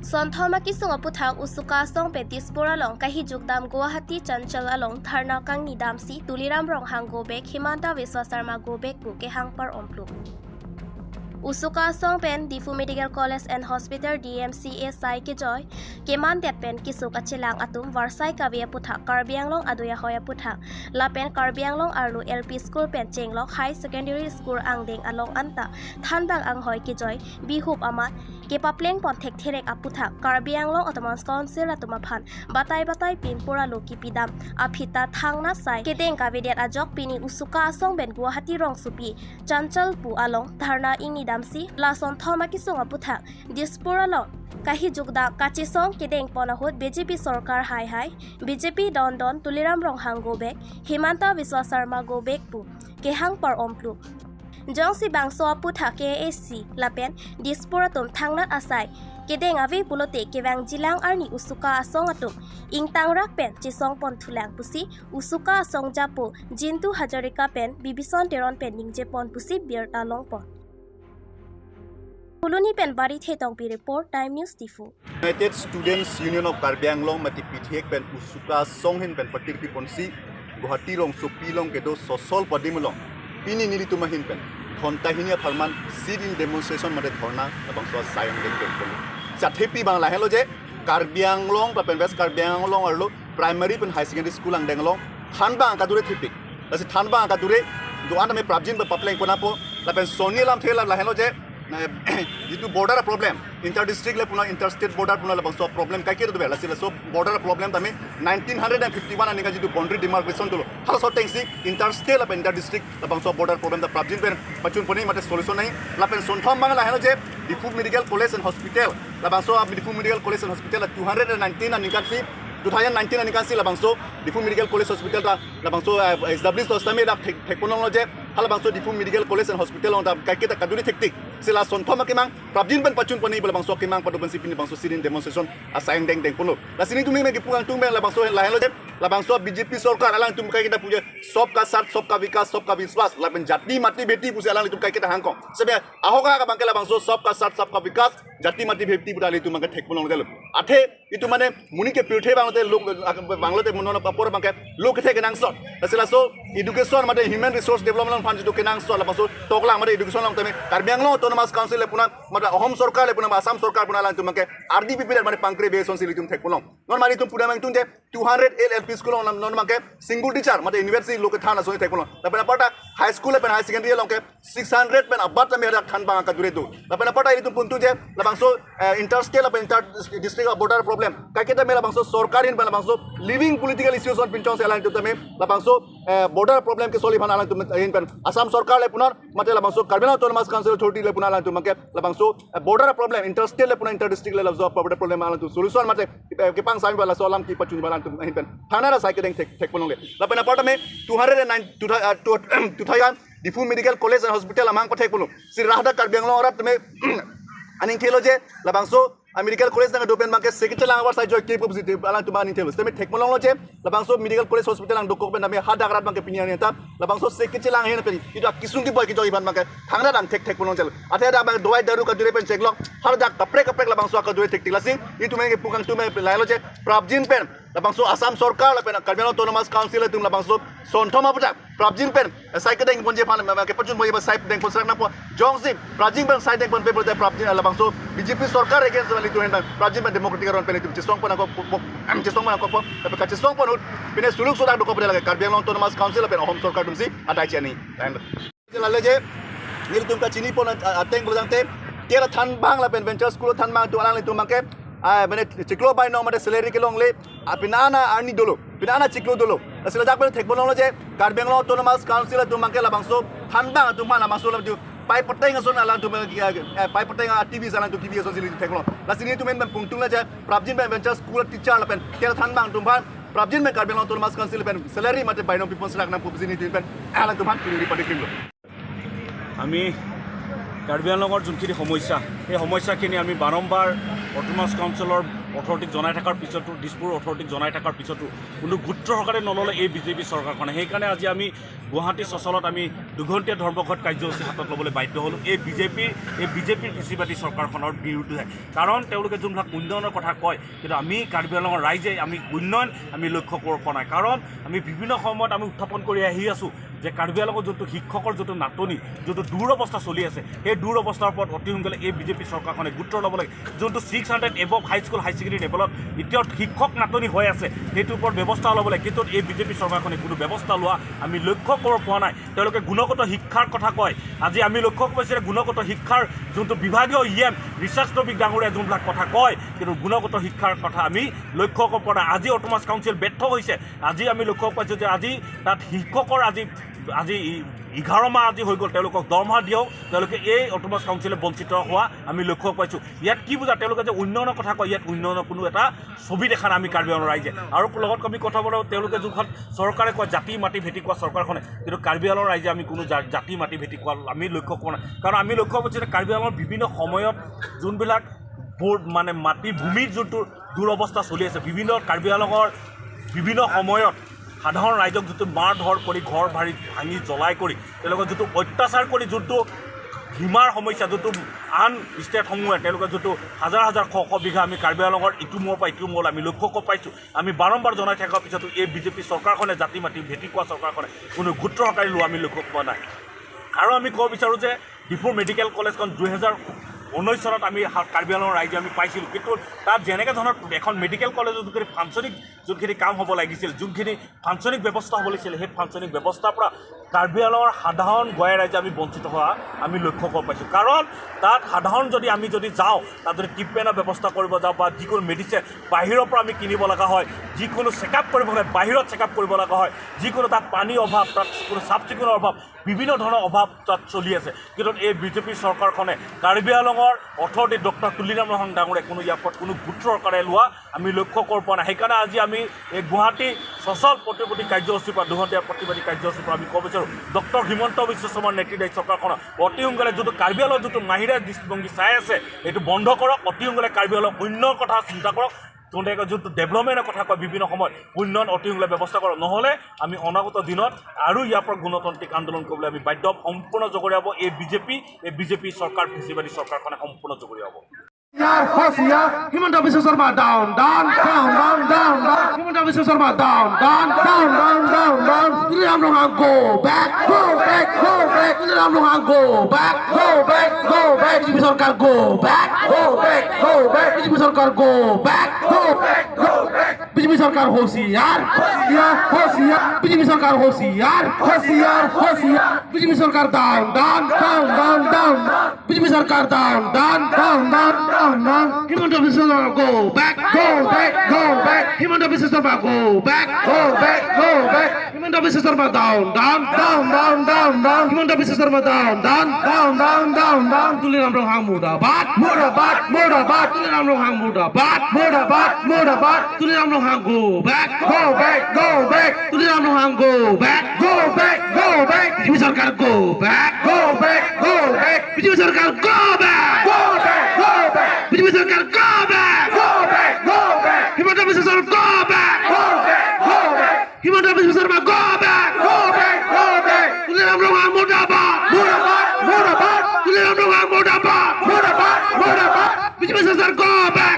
Sonthoma kisung aputhak usuka song Petispor along kahi jugdam Guwahati Chanchal along Tharna kang nidamsi Tuliram rong hang gobek Himanta Biswa Sarma gobek buke hang par ompluk. Usuka song pen Difu Medical College and Hospital DMCA sai ke joy keman tet pen kisuk achilang atum Varsai kavia puthak Karbianglong adoya hoya puthak la pen Karbianglong arlu LP school pen chenglok high secondary school angdeng along anta thanbang ang hoy ke joy bihup amat ke papleng pon thek therek aputhak Karbianglong Ottomans Council atumaphan batai pin pura loki pidam aphita thangna sai kedeng kavediat ajok pini usuka song ben Guwahati rong supi Chanchal pu along Tharna ingi damsi la Sonthoma kisung aputhak Dispor along kahi jugda kachisong kedeng ponahut BJP Sarkar hai BJP don Tuliram rong hang gobek Himanta Biswa Sarma gobek pu ke hang par ompluk Jongsi bangso aputhak KAC lapen Dispor atum thangnat asai kedeng avi pulote kewang jilang arni usuka asong atum ingtang rak pen chisong pon thulang pusi usuka asong japo Jintu Hajarika pen Bibison Teron pen ningje pon pusi biar talong pon Puluni pen bari thetong pi report Time News Tifu United Students Union of Karbi Anglong mati pithek pen usuka songhin pen patir pi ponsi Guwahati rong sopi long kedo sosol padimulong pini nili tumahin pen khonta hinia pharman civil demonstration mate thorna abang so sayang den pen chathepi bang lahelo je Karbi Anglong pa pen West Karbi Anglong arlo primary pen high secondary school ang denglong thanba akadure thipik lasi thanba akadure do anda me prabjin pa papleng ponapo la pen sonilam thela lahelo je itu border problem inter district le puna interstate border puna labang so problem kai ke do bela sila so border problem tami 1951 ani ka jitu boundary demarcation tulo hal so tengsi interstate la inter district labang so border problem da prabjin pen pachun poni mate solution nahi la pen sonthom bang la helo je Difu Medical College and Hospital labang so Difu Medical College and Hospital 219 ani ka si 2019 ani kan sila bangso Difu Medical College Hospital ta la bangso established ostame da teknology je hal bangso Difu Medical College and Hospital on da kaikita kaduri tektik sila sonthoma kemang prabjin ban pachun poni bala bangso kemang padoban sipin bangso sirin demonstration asayang deng puno la sini tumi me gipungang tumbe la bangso la helo je la bangso BJP Sarkar alang tum kaikita puja सबका साथ सबका विकास सबका विश्वास la ben jati mati beti puja alang tum kaikita hangkong sebe ahoka ka bangkela bangso सबका साथ सबका विकास jati mati beti budali tum mangke tekpulong delu athe itu mane muni ke pirthe bangte lok banglote monona papor bangke lok the kenang sot asila so education mate human resource development fund ju kenang sot la bangso toklang mate education long tame Karbianglong Autonomous Council le puna mate Ahom Sarkar le puna Assam Sarkar puna lang tum mangke RDP pil mate pangkre beson silitum tekpulong non mari tum puna mang tum je 200 LP school on non mangke single teacher mate university loke thana so tekpulong la pena pata high school le pen high secondary long ke 600 pen abat tame ra khan bang ka dure do la pena pata itu puntu je la bangso interstate la inter district border problem kaiketa mela bangso Sarkarin bala bangso living political issues on pinchong se alang tu tame la bangso border problem ke solution alang tu in pen Assam Sarkar le punar mate la bangso Karbianglong Autonomous Council authority le punar alang tu make la bangso border problem interstate le punar inter district le la border problem alang tu solution mate ke pang sami bala solam ki pachun bala tu in pen thana ra sai ke deng tek ponong le la pen apart me 209 Difu Medical College and Hospital amang pathek pulu si rahda Karbianglong ora tme aning thelo je la bangso medical college na dopen mangke sekite lang awar sai joy ke publicity alang tuman intel teme tekmolong lo je labangso medical college hospital ang dokok ben name hada garat mangke pinian eta labangso sekite lang hen pen itu kisung ki boy ki joy ban mangke thangna dang tekmolong jel athe da bang doi daru ka dure pen cheklok har da kapre labangso ka dure tektik lasi itu menge pukang tume lailo je prabjin pen labangso Assam Sarkar la pen Karbianglong Autonomous Council tum labangso sonthoma puja prabjin pen sai ke deng ponje phan ke pachun boy ba sai deng posrak na po jongsi prabjin pen sai deng pon paper da prabjin labangso BJP Sarkar against itu hendak prabjin pen democratic ron pen itu cisong pon ako cisong pon ako po tapi ka cisong pon pene suluk sudah do ko pada lagi Karbianglong Autonomous Council pen Ahom Sarkar tum si ada chani lalle je nil tum ka chini pon ateng bodang te kera than bang la pen venture school than bang tu alang tu mangke bene ciklo bai no mate salary ke long le pinana arni dolo pinana ciklo dolo asila jak pen tekbolong lo je Karbianglong Autonomous Council tu mangke la bangso than bang tu mana masuk la tu pai pateng ason alang tu pai pateng TV alang tu TV ason sili tekbolong la sini tu men pungtung la je prabjin ben venture school teacher la pen kera than bang tu ban prabjin men Karbianglong Autonomous Council pen salary mate bai no people sak na publicity tu pen alang tu ban pili patik lo আমি কাৰ্বি আংলঙৰ যোনখিনি সমস্যা সেই সমস্যাখিনি আমি বাৰম্বাৰ autonomous কাউন্সিলৰ অথৰিটিক জনাই থকাৰ পিছতো দিছপুৰ অথৰিটিক জনাই থকাৰ পিছতো কোনো গুৰুত্ব সহকাৰে নল'লে এই বিজেপি চৰকাৰখনে। সেইকাৰণে আজি আমি গুৱাহাটী চচলত আমি দুঘণ্টীয়া ধৰ্মঘট কাৰ্যসূচী হাতত ল'বলৈ বাধ্য হ'লোঁ এই বিজেপিৰ কৃষিবাদী চৰকাৰখনৰ বিৰুদ্ধে। কাৰণ তেওঁলোকে যোনবিলাক উন্নয়নৰ কথা কয়, কিন্তু আমি কাৰ্বি আংলঙৰ ৰাইজে আমি উন্নয়ন আমি লক্ষ্য কৰিব পৰা নাই। কাৰণ আমি বিভিন্ন সময়ত আমি উত্থাপন কৰি আহি আছোঁ যে কাৰ্বি আংলঙৰ যোনটো শিক্ষকৰ যোনটো নাটনি, যোনটো দুৰৱস্থা চলি আছে, সেই দুৰৱস্থাৰ ওপৰত অতি সোনকালে এই বিজেপি চৰকাৰখনে গুৰুত্ব ল'ব লাগে। যোনটো 600 এবভ হাইস্কুল হাই ছেকেণ্ডেৰী লেভেলত এতিয়াও শিক্ষক নাটনি হৈ আছে, সেইটোৰ ওপৰত ব্যৱস্থা ল'ব লাগে। কিন্তু এই বিজেপি চৰকাৰখনে কোনো ব্যৱস্থা লোৱা আমি লক্ষ্য কৰিব পৰা নাই। তেওঁলোকে গুণগত শিক্ষাৰ কথা কয়। আজি আমি লক্ষ্য কৰিছোঁ গুণগত শিক্ষাৰ যোনটো বিভাগীয় ৰিচাৰ্চ টপিক ডাঙৰীয়া যোনবিলাক কথা কয়, কিন্তু গুণগত শিক্ষাৰ কথা আমি লক্ষ্য কৰিব পৰা নাই। আজি অট'নমাছ কাউন্সিল ব্যৰ্থ হৈছে। আজি আমি লক্ষ্য পাইছোঁ যে আজি তাত শিক্ষকৰ আজি 11 মাহ আজি হৈ গ'ল, তেওঁলোকক দৰমহা দিয়েও তেওঁলোকে এই অট'নমাছ কাউন্সিলে বঞ্চিত হোৱা আমি লক্ষ্য পাইছোঁ। ইয়াত কি বুজা, তেওঁলোকে যে উন্নয়নৰ কথা কয়, ইয়াত উন্নয়নৰ কোনো এটা ছবি দেখা নাই আমি কাৰ্বি আংলঙৰ ৰাইজে। আৰু লগত আমি কথা বলো, তেওঁলোকে যোনখন চৰকাৰে কয় জাতি মাটি ভেটি কোৱা চৰকাৰখনে, কিন্তু কাৰ্বি আংলঙৰ ৰাইজে আমি কোনো জাতি মাটি ভেটি কোৱা আমি লক্ষ্য কৰা নাই। কাৰণ আমি লক্ষ্য কৰিছোঁ যে কাৰ্বি আংলঙৰ বিভিন্ন সময়ত যোনবিলাক মানে মাটি ভূমিৰ যোনটো দুৰৱস্থা চলি আছে, বিভিন্ন কাৰ্বি আংলঙৰ বিভিন্ন সময়ত সাধাৰণ ৰাইজক যিটো মাৰ ধৰ কৰি ঘৰ ভাঙি জ্বলাই কৰি তেওঁলোকক যিটো অত্যাচাৰ কৰি যোনটো সীমাৰ সমস্যা, যোনটো আন ষ্টেটসমূহে তেওঁলোকে যোনটো হাজাৰ হাজাৰ শ বিঘা আমি কাৰ্বি আংলঙৰ ইটো মূৰৰ পৰা ইটো মূৰলৈ আমি লক্ষ্য কৰিব পাইছোঁ। আমি বাৰম্বাৰ জনাই থকাৰ পিছতো এই বিজেপি চৰকাৰখনে জাতি মাটি ভেটি কোৱা চৰকাৰখনে কোনো গুৰুত্ব সহকাৰে লোৱা আমি লক্ষ্য পোৱা নাই। আৰু আমি ক'ব বিচাৰোঁ যে ডিফু মেডিকেল কলেজখন 2019 চনত আমি কাৰ্বি আংলঙৰ ৰাইজে আমি পাইছিলোঁ, কিন্তু তাত যেনেকৈ ধৰণৰ এখন মেডিকেল কলেজত যোনখিনি ফাংচনিং যোনখিনি কাম হ'ব লাগিছিল, যোনখিনি ফাংচনিং ব্যৱস্থা হ'ব লাগিছিল, সেই ফাংচনিং ব্যৱস্থাৰ পৰা কাৰ্বি আংলঙৰ সাধাৰণ গঞা ৰাইজে আমি বঞ্চিত হোৱা আমি লক্ষ্য কৰিব পাইছোঁ। কাৰণ তাত সাধাৰণ আমি যদি যাওঁ, তাত যদি ট্ৰিটমেণ্টৰ ব্যৱস্থা কৰিব যাওঁ বা যিকোনো মেডিচিন বাহিৰৰ পৰা আমি কিনিব লগা হয়, যিকোনো চেকআপ কৰিব হ'লে বাহিৰত চেকআপ কৰিব লগা হয়, যিকোনো তাত পানীৰ অভাৱ, তাত কোনো চাফ চিকুণৰ অভাৱ, বিভিন্ন ধৰণৰ অভাৱ তাত চলি আছে। কিন্তু এই বিজেপি চৰকাৰখনে কাৰ্বি আংলঙৰ অথৰিটি ডক্টৰ তুলিৰাম ৰহং ডাঙৰীয়াই কোনো ইয়াৰ ওপৰত কোনো গুৰুত্ব সহকাৰে লোৱা আমি লক্ষ্য কৰিব পৰা নাই। সেইকাৰণে আজি আমি এই গুৱাহাটী সচল প্ৰতিবাদী কাৰ্যসূচীৰ পৰা দুঘণ্টীয়া প্ৰতিবাদী কাৰ্যসূচীৰ পৰা আমি ক'ব বিচাৰোঁ ডক্টৰ হিমন্ত বিশ্ব শৰ্মাৰ নেতৃত্বাধীন চৰকাৰখনৰ অতি সোনকালে যোনটো কাৰ্বি আংলঙৰ যোনটো মাহিৰা দৃষ্টিভংগী চাই আছে, এইটো বন্ধ কৰক। অতি সোনকালে কাৰ্বি আংলঙৰ উন্নয়নৰ কথা চিন্তা কৰক। তেওঁলোকে যোনটো ডেভেলপমেণ্টৰ কথা কয় বিভিন্ন সময়ত, উন্নয়ন অতি সোনকালে ব্যৱস্থা কৰক। নহ'লে আমি অনাগত দিনত আৰু ইয়াৰ পৰা গণতান্ত্ৰিক আন্দোলন কৰিবলৈ আমি বাধ্য হ'ম। সম্পূৰ্ণ জগৰীয়াব এই বিজেপি চৰকাৰ, কৃষিবাদী চৰকাৰখনে সম্পূৰ্ণ জগৰীয়াব। Himanta Biswa Sarma down. Himanta Biswa Sarma down. Tuliram Rohang go back. Tuliram Rohang go back. BJP Sarkar go back. BJP Sarkar go back. BJP Sarkar होशियार. BJP Sarkar होशियार. BJP Sarkar down. BJP Sarkar down. Himanta Biswa Sarma go back. Himanta Biswa Sarma go back. Himanta Biswa Sarma down. Himanta Biswa Sarma down. Tuliram Rohang murdabad. Tuliram Rohang murdabad. Tuliram Rohang go back. Tuliram Rohang go back. BJP Sarkar go back. BJP Sarkar go back. BJP Sarkar go back. Himanta Biswa Sarma go back. Himanta Biswa Sarma go back. Tuliram Rohang murdabad. Tuliram Rohang murdabad. BJP Sarkar go back.